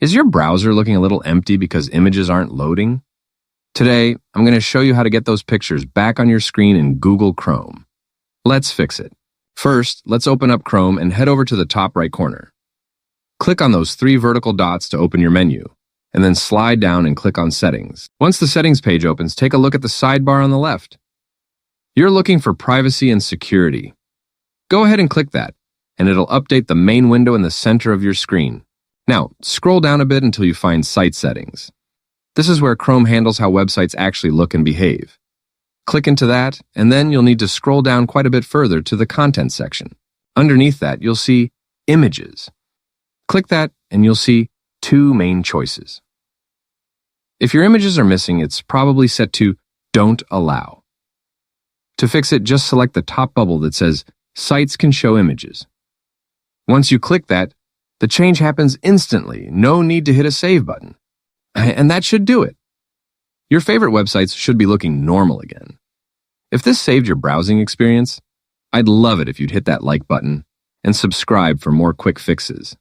Is your browser looking a little empty because images aren't loading? Today, I'm going to show you how to get those pictures back on your screen in Google Chrome. Let's fix it. First, let's open up Chrome and head over to the top right corner. Click on those 3 vertical dots to open your menu, and then slide down and click on Settings. Once the Settings page opens, take a look at the sidebar on the left. You're looking for Privacy and Security. Go ahead and click that, and it'll update the main window in the center of your screen. Now, scroll down a bit until you find Site Settings. This is where Chrome handles how websites actually look and behave. Click into that, and then you'll need to scroll down quite a bit further to the Content section. Underneath that, you'll see Images. Click that, and you'll see 2 main choices. If your images are missing, it's probably set to Don't Allow. To fix it, just select the top bubble that says Sites can show images. Once you click that, the change happens instantly. No need to hit a save button. And that should do it. Your favorite websites should be looking normal again. If this saved your browsing experience, I'd love it if you'd hit that like button and subscribe for more quick fixes.